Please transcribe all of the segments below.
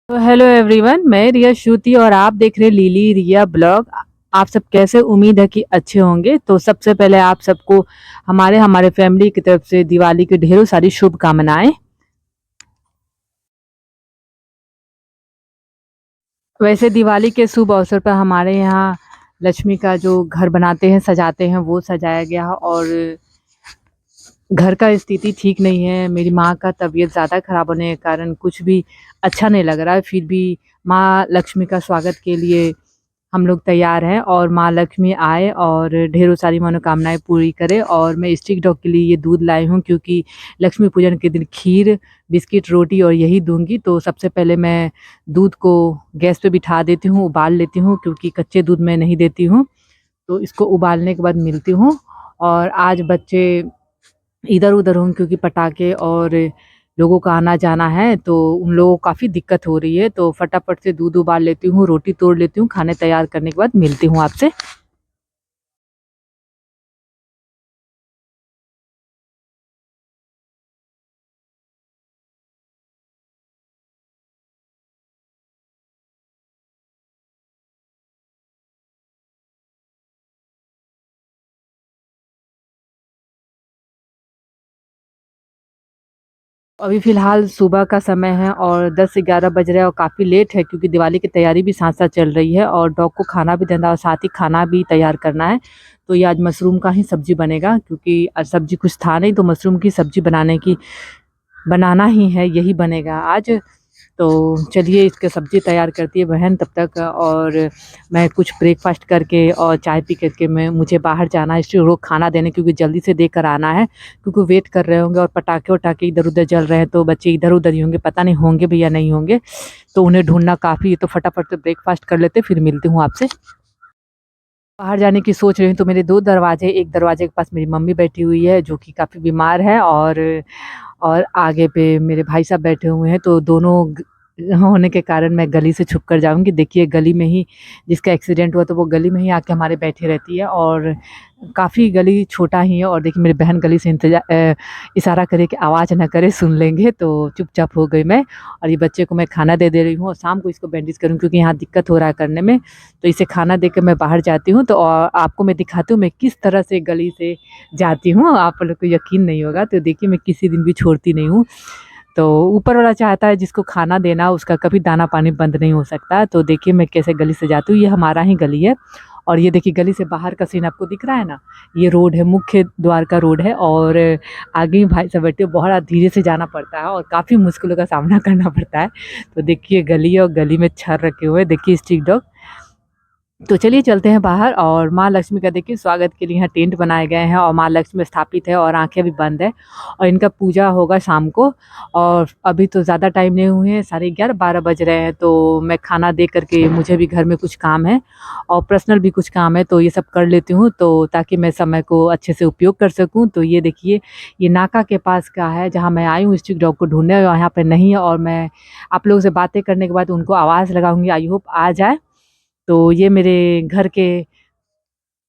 तो hello everyone, मैं रिया श्रुति और आप देख रहे हैं लिली रिया ब्लॉग। आप सब कैसे? उम्मीद है कि अच्छे होंगे। तो सबसे पहले आप सबको हमारे हमारे फैमिली की तरफ से दिवाली की ढेरों सारी शुभकामनाएं। वैसे दिवाली के शुभ अवसर पर हमारे यहाँ लक्ष्मी का जो घर बनाते हैं, सजाते हैं, वो सजाया गया है। और घर का स्थिति ठीक नहीं है। मेरी माँ का तबीयत ज़्यादा खराब होने के कारण कुछ भी अच्छा नहीं लग रहा है। फिर भी माँ लक्ष्मी का स्वागत के लिए हम लोग तैयार हैं और माँ लक्ष्मी आए और ढेरों सारी मनोकामनाएं पूरी करे। और मैं स्टिक डॉग के लिए ये दूध लाई हूँ क्योंकि लक्ष्मी पूजन के दिन खीर, बिस्किट, रोटी और यही दूंगी। तो सबसे पहले मैं दूध को गैस पे बिठा देती हूँ, उबाल लेती हूँ क्योंकि कच्चे दूध मैं नहीं देती हूँ। तो इसको उबालने के बाद मिलती हूँ। और आज बच्चे इधर उधर हों क्योंकि पटाखे और लोगों का आना जाना है, तो उन लोगों को काफ़ी दिक्कत हो रही है। तो फटाफट से दूध उबाल लेती हूँ, रोटी तोड़ लेती हूँ, खाने तैयार करने के बाद मिलती हूँ आपसे। अभी फ़िलहाल सुबह का समय है और 10 से 11 बज रहे हैं और काफ़ी लेट है क्योंकि दिवाली की तैयारी भी साथ-साथ चल रही है और डॉग को खाना भी देना और साथ ही खाना भी तैयार करना है। तो ये आज मशरूम का ही सब्ज़ी बनेगा क्योंकि आज सब्ज़ी कुछ था नहीं, तो मशरूम की सब्ज़ी बनाना ही है, यही बनेगा आज। तो चलिए इसकी सब्ज़ी तैयार करती है बहन तब तक, और मैं कुछ ब्रेकफ़ास्ट करके और चाय पी कर के मैं मुझे बाहर जाना है इसलिए रोज़ खाना देने, क्योंकि जल्दी से देकर आना है क्योंकि वेट कर रहे होंगे और पटाखे-वटाखे इधर-उधर जल रहे हैं, तो बच्चे इधर-उधर ही होंगे, पता नहीं होंगे भी या नहीं होंगे। तो उन्हें ढूँढना काफ़ी है, तो फटाफट से ब्रेकफ़ास्ट कर लेते हैं, फिर मिलती हूँ आपसे। बाहर जाने की सोच रही हूँ तो मेरे 2 दरवाज़े, एक दरवाज़े के पास मेरी मम्मी बैठी हुई है जो कि काफ़ी बीमार है, और आगे पे मेरे भाई साहब बैठे हुए हैं, तो दोनों होने के कारण मैं गली से छुप कर जाऊंगी। देखिए गली में ही जिसका एक्सीडेंट हुआ तो वो गली में ही आके हमारे बैठी रहती है, और काफ़ी गली छोटा ही है। और देखिए मेरी बहन गली से इशारा करे कि आवाज़ ना करे, सुन लेंगे, तो चुपचाप हो गई मैं। और ये बच्चे को मैं खाना दे रही हूँ और शाम को इसको बैंडेज करूँ क्योंकि यहाँ दिक्कत हो रहा है करने में। तो इसे खाना दे के मैं बाहर जाती हूँ, तो और आपको मैं दिखाती हूँ मैं किस तरह से गली से जाती हूँ। आप लोग को यकीन नहीं होगा, तो देखिए मैं किसी दिन भी छोड़ती नहीं हूँ। तो ऊपर वाला चाहता है जिसको खाना देना उसका कभी दाना पानी बंद नहीं हो सकता। तो देखिए मैं कैसे गली से जाती हूँ, ये हमारा ही गली है। और ये देखिए गली से बाहर का सीन आपको दिख रहा है ना, ये रोड है, मुख्य द्वार का रोड है। और आगे ही भाई साहब बैठे हैं, बहुत धीरे से जाना पड़ता है और काफ़ी मुश्किलों का सामना करना पड़ता है। तो देखिए गली है और गली में छर रखे हुए हैं, देखिए स्ट्रीट डॉग। तो चलिए चलते हैं बाहर। और माँ लक्ष्मी का देखिए स्वागत के लिए यहाँ टेंट बनाए गए हैं और माँ लक्ष्मी स्थापित है और आंखें भी बंद है, और इनका पूजा होगा शाम को। और अभी तो ज़्यादा टाइम नहीं हुए हैं, 11:30-12 बज रहे हैं। तो मैं खाना दे करके, मुझे भी घर में कुछ काम है और पर्सनल भी कुछ काम है, तो ये सब कर लेती हूँ तो ताकि मैं समय को अच्छे से उपयोग कर सकूँ। तो ये देखिए ये नाका के पास का है जहाँ मैं आई हूँ स्ट्रीट डॉग को ढूंढने, और यहाँ पर नहीं है। और मैं आप लोगों से बातें करने के बाद उनको आवाज़ लगाऊंगी, आई होप आ जाए। तो ये मेरे घर के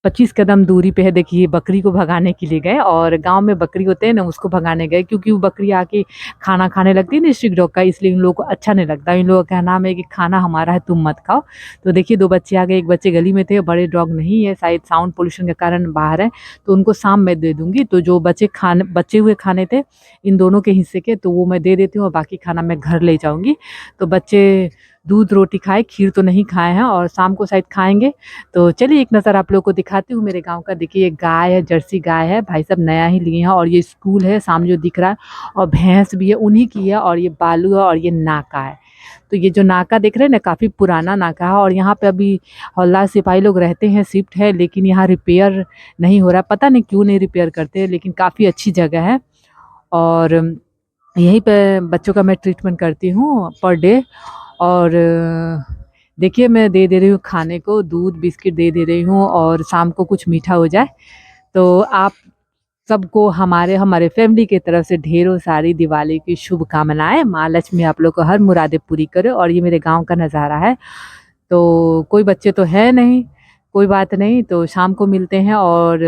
25 कदम दूरी पे है। देखिए बकरी को भगाने के लिए गए, और गांव में बकरी होते हैं ना, उसको भगाने गए क्योंकि वो बकरी आके खाना खाने लगती है ना स्ट्रीट डॉग का, इसलिए इन लोगों को अच्छा नहीं लगता। इन लोगों का कहना है कि खाना हमारा है, तुम मत खाओ। तो देखिए 2 बच्चे आ गए, एक बच्चे गली में थे, बड़े डॉग नहीं है, शायद साउंड पोल्यूशन के कारण बाहर है। तो उनको शाम में दे दूंगी। तो जो बचे हुए खाने थे इन दोनों के हिस्से के, तो वो मैं दे देती हूँ और बाकी खाना मैं घर ले जाऊंगी। तो बच्चे दूध रोटी खाए, खीर तो नहीं खाए हैं और शाम को शायद खाएंगे। तो चलिए एक नज़र आप लोगों को दिखाती हूँ मेरे गाँव का। देखिए ये गाय है, जर्सी गाय है, भाई साहब नया ही लिए हैं। और ये स्कूल है सामने जो दिख रहा है, और भैंस भी है उन्हीं की है, और ये बालू है और ये नाका है। तो ये जो नाका देख रहे हैं ना, काफ़ी पुराना नाका है, और यहाँ पे अभी हौलदार सिपाही लोग रहते हैं, शिफ्ट है, लेकिन यहाँ रिपेयर नहीं हो रहा है। पता नहीं क्यों नहीं रिपेयर करते, लेकिन काफ़ी अच्छी जगह है। और यहीं पे बच्चों का मैं ट्रीटमेंट करती हूँ पर डे। और देखिए मैं दे दे रही हूँ खाने को, दूध बिस्किट दे दे रही हूँ, और शाम को कुछ मीठा हो जाए। तो आप सबको हमारे हमारे फैमिली की तरफ से ढेरों सारी दिवाली की शुभकामनाएं। माँ लक्ष्मी आप लोग को हर मुरादें पूरी करे। और ये मेरे गांव का नज़ारा है। तो कोई बच्चे तो है नहीं, कोई बात नहीं, तो शाम को मिलते हैं। और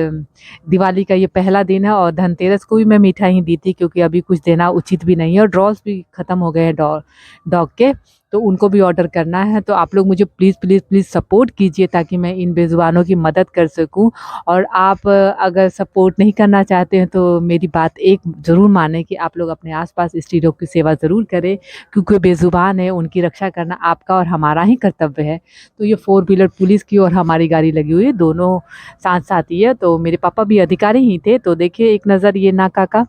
दिवाली का ये पहला दिन है, और धनतेरस को भी मैं मिठाई ही दी थी क्योंकि अभी कुछ देना उचित भी नहीं है, और ड्रॉस भी ख़त्म हो गए हैं डॉग के। तो उनको भी ऑर्डर करना है। तो आप लोग मुझे प्लीज़ प्लीज़ प्लीज़ सपोर्ट कीजिए ताकि मैं इन बेज़ुबानों की मदद कर सकूं। और आप अगर सपोर्ट नहीं करना चाहते हैं तो मेरी बात एक ज़रूर मानें कि आप लोग अपने आसपास स्ट्रीट डॉग की सेवा ज़रूर करें, क्योंकि वो बेज़ुबान है, उनकी रक्षा करना आपका और हमारा ही कर्तव्य है। तो ये 4 व्हीलर पुलिस की और हमारी गाड़ी लगी हुई है, दोनों साथ साथ ही है। तो मेरे पापा भी अधिकारी ही थे। तो देखिए एक नज़र ये नाका का,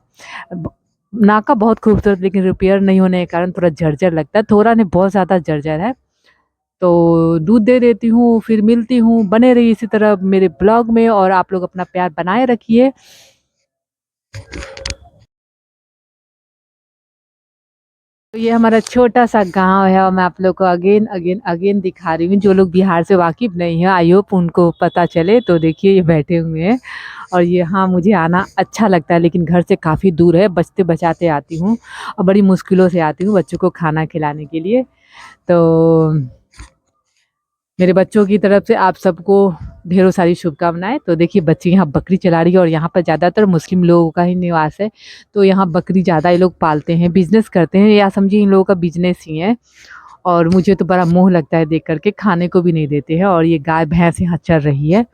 नाका बहुत खूबसूरत, लेकिन रिपेयर नहीं होने के कारण थोड़ा जर्जर लगता है, थोड़ा नहीं बहुत ज़्यादा जर्जर है। तो दूध दे देती हूँ, फिर मिलती हूँ। बने रहिए इसी तरह मेरे ब्लॉग में और आप लोग अपना प्यार बनाए रखिए। तो ये हमारा छोटा सा गांव है और मैं आप लोग को अगेन अगेन अगेन दिखा रही हूँ। जो लोग बिहार से वाकिफ नहीं है, आई होप उनको पता चले। तो देखिए ये बैठे हुए हैं और ये, हाँ, मुझे आना अच्छा लगता है, लेकिन घर से काफ़ी दूर है, बचते बचाते आती हूँ और बड़ी मुश्किलों से आती हूँ बच्चों को खाना खिलाने के लिए। तो मेरे बच्चों की तरफ से आप सबको ढेरों सारी शुभकामनाएं। तो देखिए बच्ची यहाँ बकरी चला रही है और यहाँ पर ज़्यादातर मुस्लिम लोगों का ही निवास है। तो यहाँ बकरी ज़्यादा ये लोग पालते हैं, बिजनेस करते हैं, या समझिए इन लोगों का बिजनेस ही है। और मुझे तो बड़ा मोह लगता है देख करके, खाने को भी नहीं देते हैं। और ये गाय भैंस यहाँ चर रही है।